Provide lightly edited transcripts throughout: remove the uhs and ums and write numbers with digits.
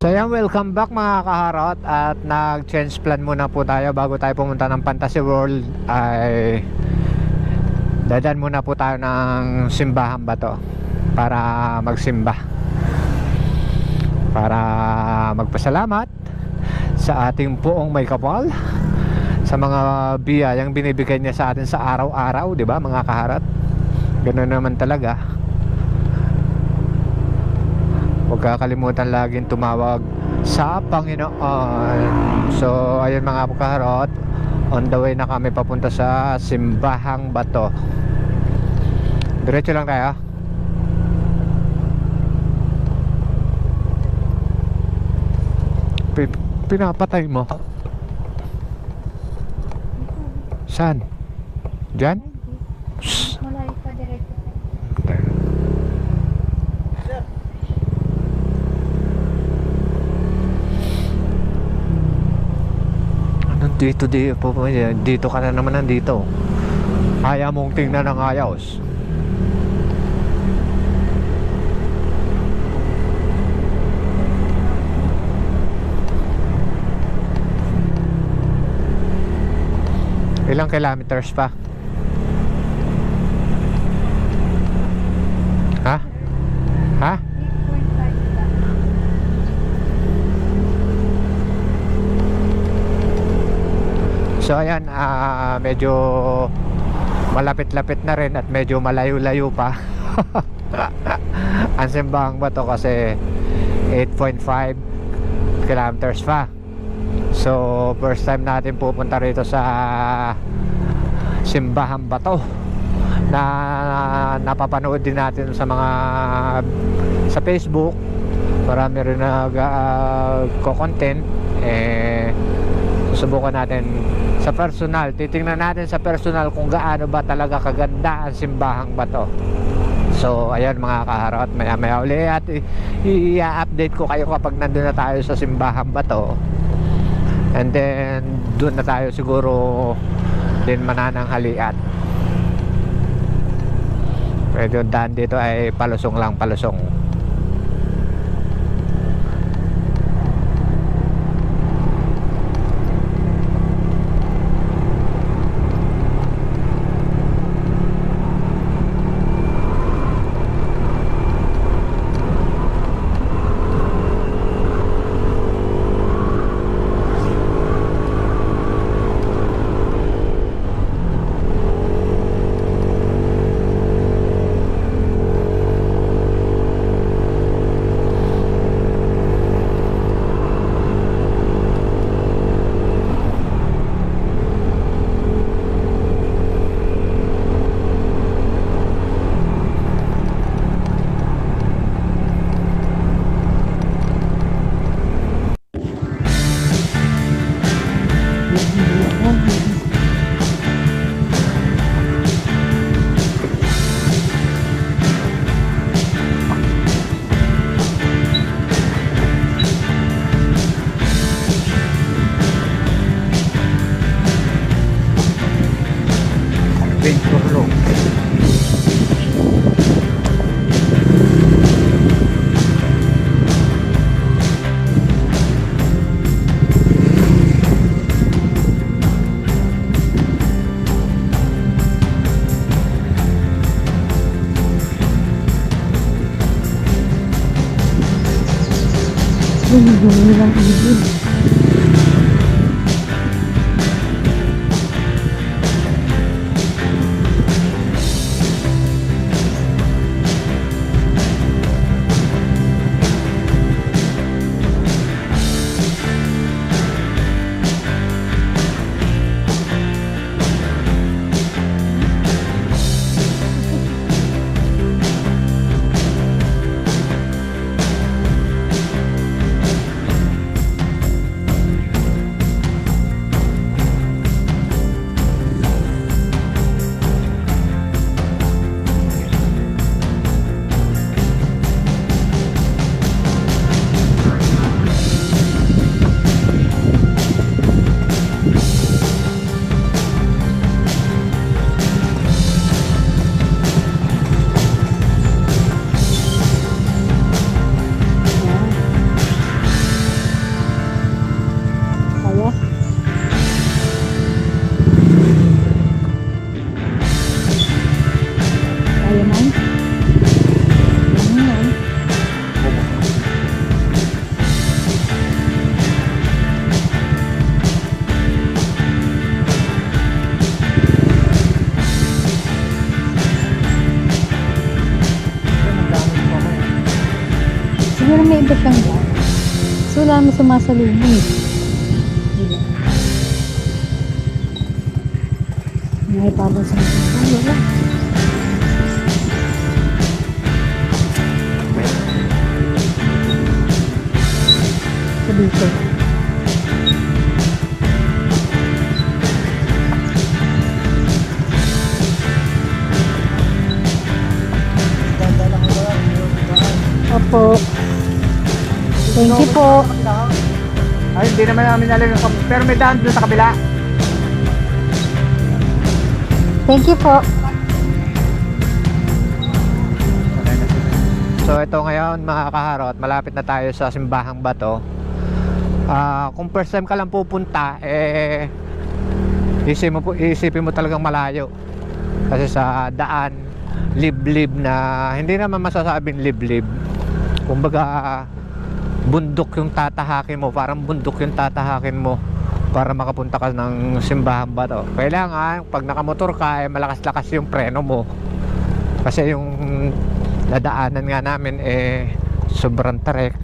So yan, welcome back mga kaharot. At nag-change plan muna po tayo bago tayo pumunta ng Fantasy World. Ay dadan muna po tayo ng simbahan ba to para magsimba, para magpasalamat sa ating poong may kapal sa mga biyayang binibigay niya sa atin sa araw-araw, di ba mga kaharot? Ganoon naman talaga. Huwag kakalimutan laging tumawag sa Panginoon. So ayun mga kaharot, on the way na kami papunta sa Simbahang Bato. Diretso lang tayo. Pinapatay mo? Saan? Diyan? Malayo pa diretso. Dito ka na naman nandito. Ayaw mong tingnan ng ayos. Ilang kilometers pa? Ha? Ha? 8.5 lang. So ayan, medyo malapit-lapit na rin at medyo malayo-layo pa. Ang Simbahang Bato kasi 8.5 kilometers pa. So first time natin pupunta rito sa Simbahang Bato, na napapanood din natin sa mga sa Facebook. Marami rin nag-content. Susubukan natin sa personal, titingnan natin sa personal kung gaano ba talaga kaganda ang Simbahang Bato. So ayan mga kaharot, maya maya uli at i-update ko kayo kapag nandun na tayo sa Simbahang Bato. And then doon na tayo siguro din manananghalian. Medyo daan dito ay palusong lang, palusong. Siguro may iba kang daan. So, wala mo sumasalubong eh. May pala sa mga wala. Sa dito. Opo. Thank you po. Ay, hindi naman namin alam yung pero may daan doon sa kabila. Thank you po. So ito ngayon mga kaharot, malapit na tayo sa Simbahang Bato. Kung first time ka lang pupunta, isipin mo talagang malayo. Kasi sa daan, liblib na, hindi naman masasabing liblib. Kumbaga, bundok yung tatahakin mo, parang bundok yung tatahakin mo para makapunta ka ng Simbahang Bato. Kailangan, pag nakamotor ka, malakas-lakas yung preno mo. Kasi yung nadaanan nga namin sobrang tarek.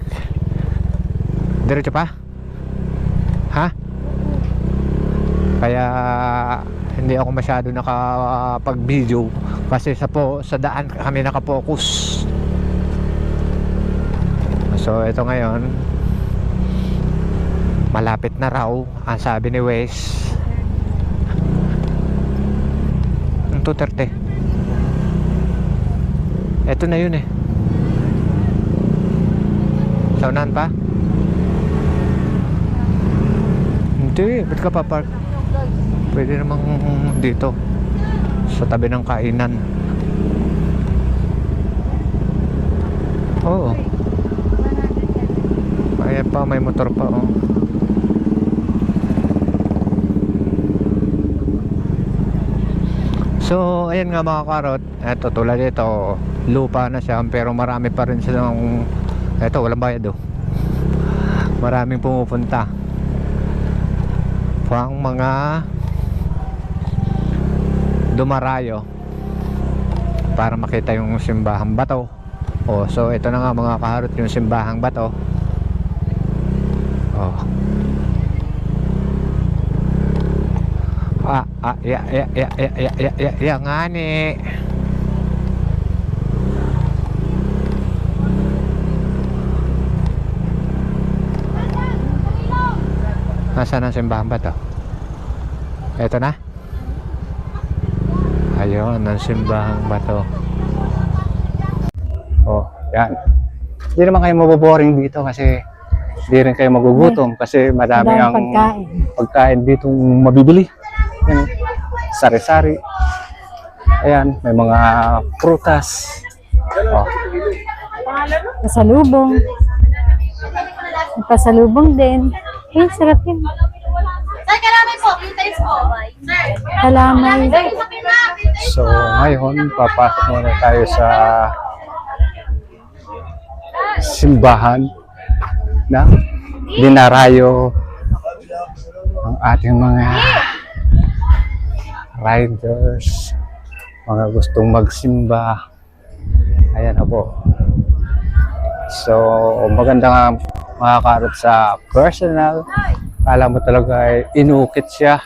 Diretso pa? Ha? Kaya hindi ako masyado nakapag-video kasi sa daan kami nakapokus. So ito ngayon, malapit na raw ang sabi ni Wes. Ang 2:30. Ito na yun eh. Saunahan pa? Hindi, ba't ka pa-park? Pwede namang dito sa tabi ng kainan. Oo. Ayan pa, may motor pa oh. So, ayan nga mga karot. Eto, tulad ito, lupa na siya, pero marami pa rin silang, eto, walang bayad oh. Maraming pumupunta. Pang mga dumarayo para makita yung Simbahang Bato. Oh, so ito na nga mga kaharot yung Simbahang Bato. Oh. Ya nga ni. Nasaan ang Simbahang Bato? Ito na. Ayun, ang Simbahang Bato. Oh, yan. Hindi naman kayo maboboring dito kasi hindi rin kayo magugutom kasi madami ang pagkain dito mabibili. Yan, sari-sari. Ayan, may mga prutas. Oh. Pasalubong. May pasalubong din. Sarap yun. Sir, kalamay po. Details po. Kalamay. So, ngayon, papasok muna tayo sa simbahan ng dinarayo ang ating mga riders, mga gustong magsimba. Ayan na po. So, maganda nga mga karot sa personal. Kala mo talaga ay inukit siya.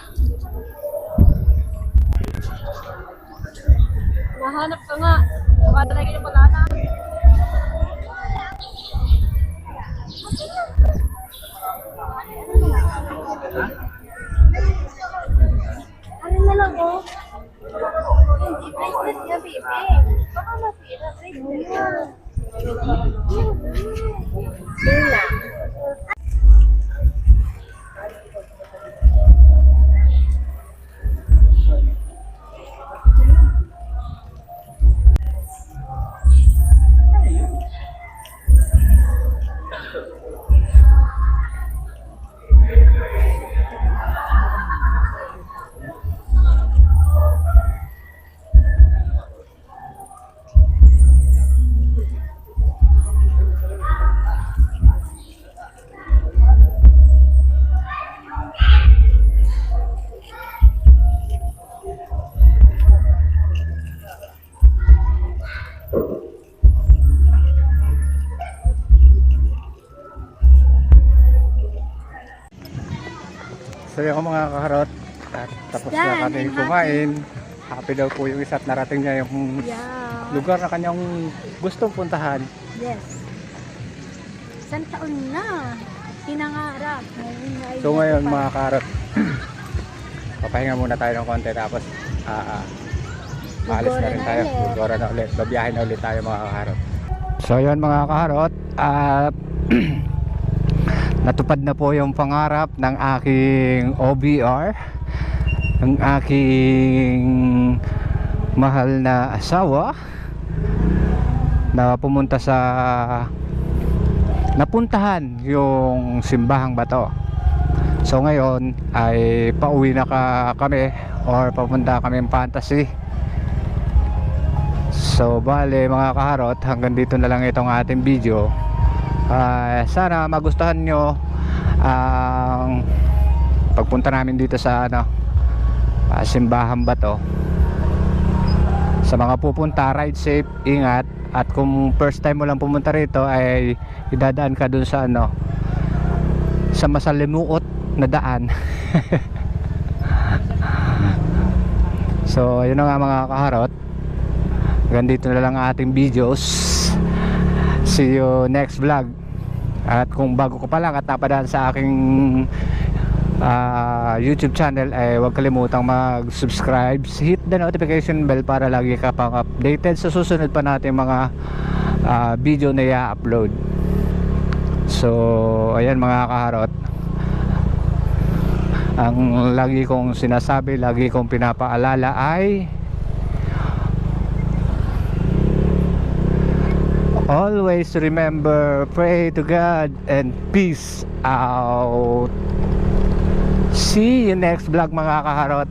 Mahanap ka nga. Baka talaga yung palana. Ano na lang oh? Hindi bracelet niya, baby. Baka mapira bracelet niya. Sila. So yung mga kaharot, tapos na Done kami and kumain. Happy daw po yung isa at narating niya yung Yeah. lugar na kanyang gustong puntahan. Yes. Isang taon na. Pinangarap. So ngayon mga kaharot, papahinga muna tayo ng konti tapos maalis na rin tayo. Gugora na ulit. Babiyahin na ulit tayo mga kaharot. So yun mga kaharot, natupad na po yung pangarap ng aking OBR, ng aking mahal na asawa na pumunta sa napuntahan yung Simbahang Bato. So ngayon ay pauwi na kami or papunta kami ng Fantasy. So bale mga kaharot, hanggang dito na lang itong ating video. Sana magustuhan nyo ang pagpunta namin dito sa Simbahang Bato. Sa mga pupunta, ride safe, ingat. At kung first time mo lang pumunta rito ay idadaan ka dun sa sa masalimuot na daan. So yun na nga mga kaharot, hanggang dito na lang ang ating videos. See you next vlog. At kung bago ka pa lang at napadaan sa aking YouTube channel, ay huwag kalimutang mag-subscribe, hit the notification bell para lagi ka pang updated sa susunod pa natin mga video na i-upload. So ayan mga kaharot, ang lagi kong sinasabi, lagi kong pinapaalala ay always remember, pray to God, and peace out. See you next vlog mga kaharot.